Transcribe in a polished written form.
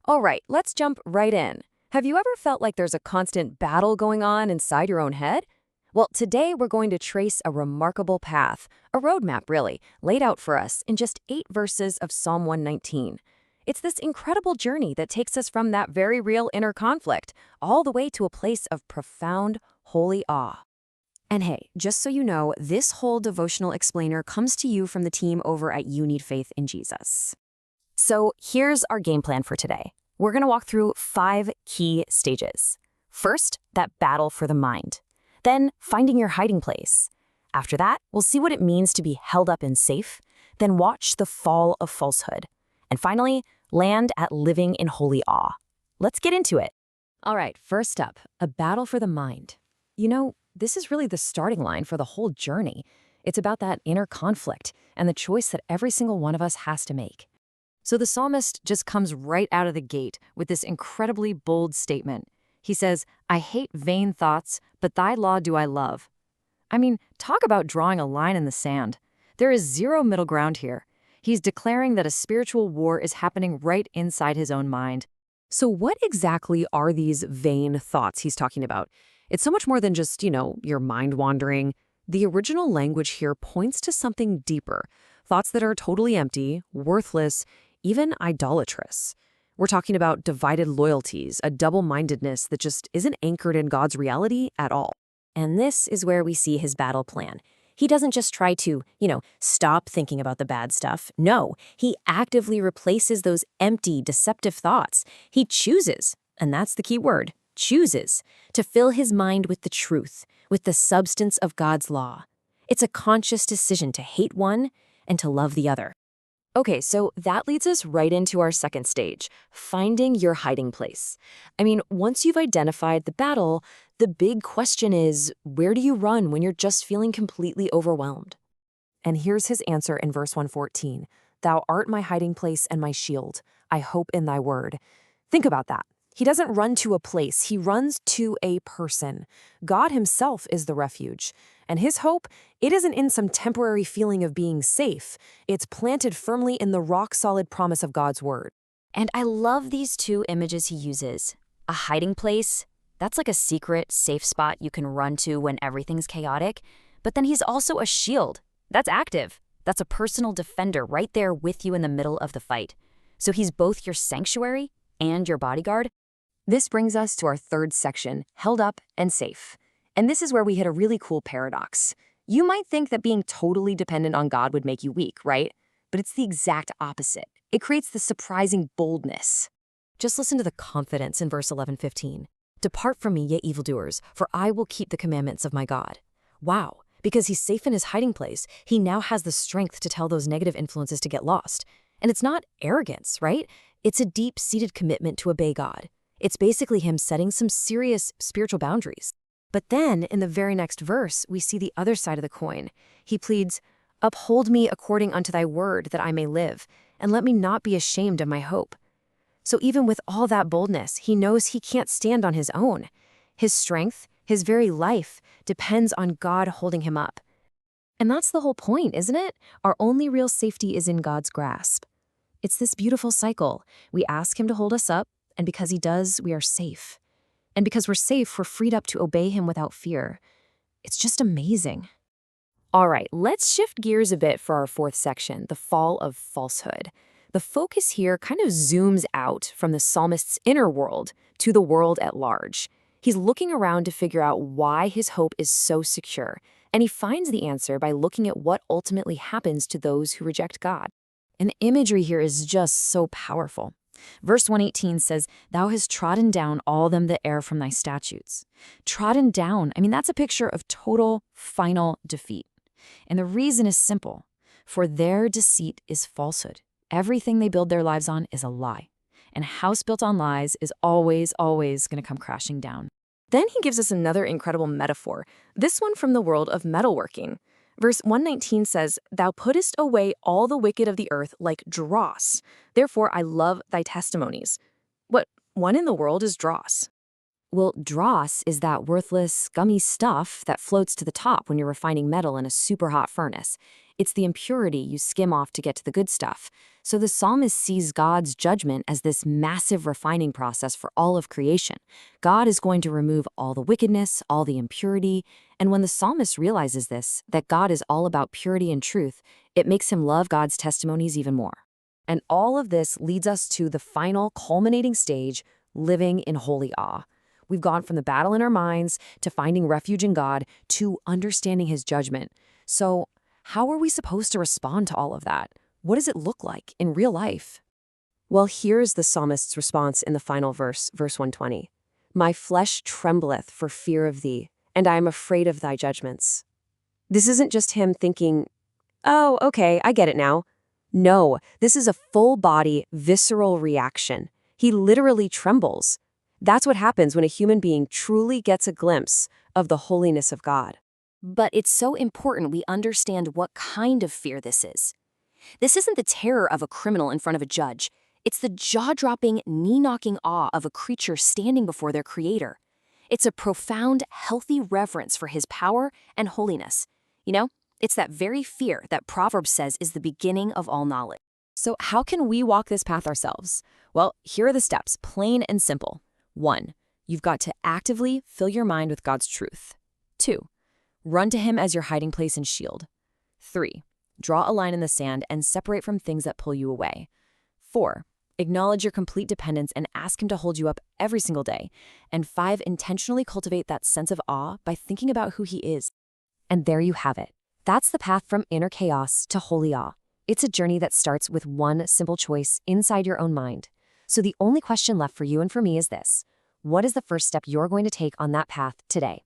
All right, let's jump right in. Have you ever felt like there's a constant battle going on inside your own head? Well, today we're going to trace a remarkable path, a roadmap really, laid out for us in just 8 verses of Psalm 119. It's this incredible journey that takes us from that very real inner conflict all the way to a place of profound, holy awe. And hey, just so you know, this whole devotional explainer comes to you from the team over at You Need Faith in Jesus. So here's our game plan for today. We're going to walk through 5 key stages. First, that battle for the mind. Then, finding your hiding place. After that, we'll see what it means to be held up and safe. Then watch the fall of falsehood. And finally, land at living in holy awe. Let's get into it. All right, first up, a battle for the mind. You know, this is really the starting line for the whole journey. It's about that inner conflict and the choice that every single one of us has to make. So the psalmist just comes right out of the gate with this incredibly bold statement. He says, "I hate vain thoughts, but thy law do I love." I mean, talk about drawing a line in the sand. There is zero middle ground here. He's declaring that a spiritual war is happening right inside his own mind. So what exactly are these vain thoughts he's talking about? It's so much more than just, your mind wandering. The original language here points to something deeper. Thoughts that are totally empty, worthless, even idolatrous. We're talking about divided loyalties, a double-mindedness that just isn't anchored in God's reality at all. And this is where we see his battle plan. He doesn't just try to, stop thinking about the bad stuff. No, he actively replaces those empty, deceptive thoughts. He chooses, and that's the key word, chooses, to fill his mind with the truth, with the substance of God's law. It's a conscious decision to hate one and to love the other. Okay, so that leads us right into our second stage, finding your hiding place. I mean, once you've identified the battle, the big question is, where do you run when you're just feeling completely overwhelmed? And here's his answer in verse 114. "Thou art my hiding place and my shield. I hope in thy word." Think about that. He doesn't run to a place, he runs to a person. God himself is the refuge. And his hope, it isn't in some temporary feeling of being safe. It's planted firmly in the rock-solid promise of God's word. And I love these 2 images he uses. A hiding place, that's like a secret, safe spot you can run to when everything's chaotic. But then he's also a shield. That's active. That's a personal defender right there with you in the middle of the fight. So he's both your sanctuary and your bodyguard. This brings us to our third section, held up and safe. And this is where we hit a really cool paradox. You might think that being totally dependent on God would make you weak, right? But it's the exact opposite. It creates this surprising boldness. Just listen to the confidence in verse 11-15. "Depart from me, ye evildoers, for I will keep the commandments of my God." Wow, because he's safe in his hiding place, he now has the strength to tell those negative influences to get lost. And it's not arrogance, right? It's a deep-seated commitment to obey God. It's basically him setting some serious spiritual boundaries. But then, in the very next verse, we see the other side of the coin. He pleads, "Uphold me according unto thy word, that I may live, and let me not be ashamed of my hope." So even with all that boldness, he knows he can't stand on his own. His strength, his very life, depends on God holding him up. And that's the whole point, isn't it? Our only real safety is in God's grasp. It's this beautiful cycle. We ask him to hold us up, and because he does, we are safe. And because we're safe, we're freed up to obey him without fear. It's just amazing. All right, let's shift gears a bit for our fourth section, the fall of falsehood. The focus here kind of zooms out from the psalmist's inner world to the world at large. He's looking around to figure out why his hope is so secure, and he finds the answer by looking at what ultimately happens to those who reject God. And the imagery here is just so powerful. Verse 118 says, "Thou hast trodden down all them that err from thy statutes." Trodden down, that's a picture of total, final defeat. And the reason is simple. For their deceit is falsehood. Everything they build their lives on is a lie. And a house built on lies is always going to come crashing down. Then he gives us another incredible metaphor, this one from the world of metalworking. Verse 119 says, "Thou puttest away all the wicked of the earth like dross. Therefore I love thy testimonies." What one in the world is dross? Well, dross is that worthless, scummy stuff that floats to the top when you're refining metal in a super hot furnace. It's the impurity you skim off to get to the good stuff. So the psalmist sees God's judgment as this massive refining process for all of creation. God is going to remove all the wickedness, all the impurity, and when the psalmist realizes this, that God is all about purity and truth, it makes him love God's testimonies even more. And all of this leads us to the final culminating stage, living in holy awe. We've gone from the battle in our minds to finding refuge in God to understanding his judgment. So, how are we supposed to respond to all of that? What does it look like in real life? Well, here's the psalmist's response in the final verse, verse 120. My flesh trembleth for fear of thee, and I am afraid of thy judgments. This isn't just him thinking, oh, okay, I get it now. No, this is a full-body, visceral reaction. He literally trembles. That's what happens when a human being truly gets a glimpse of the holiness of God. But it's so important we understand what kind of fear this is. This isn't the terror of a criminal in front of a judge. It's the jaw-dropping, knee-knocking awe of a creature standing before their creator. It's a profound, healthy reverence for his power and holiness. It's that very fear that Proverbs says is the beginning of all knowledge. So how can we walk this path ourselves? Well, here are the steps, plain and simple. 1. You've got to actively fill your mind with God's truth. 2. Run to him as your hiding place and shield. 3. Draw a line in the sand and separate from things that pull you away. 4. Acknowledge your complete dependence and ask him to hold you up every single day. And 5. Intentionally cultivate that sense of awe by thinking about who he is. And there you have it. That's the path from inner chaos to holy awe. It's a journey that starts with one simple choice inside your own mind. So the only question left for you and for me is this: what is the first step you're going to take on that path today?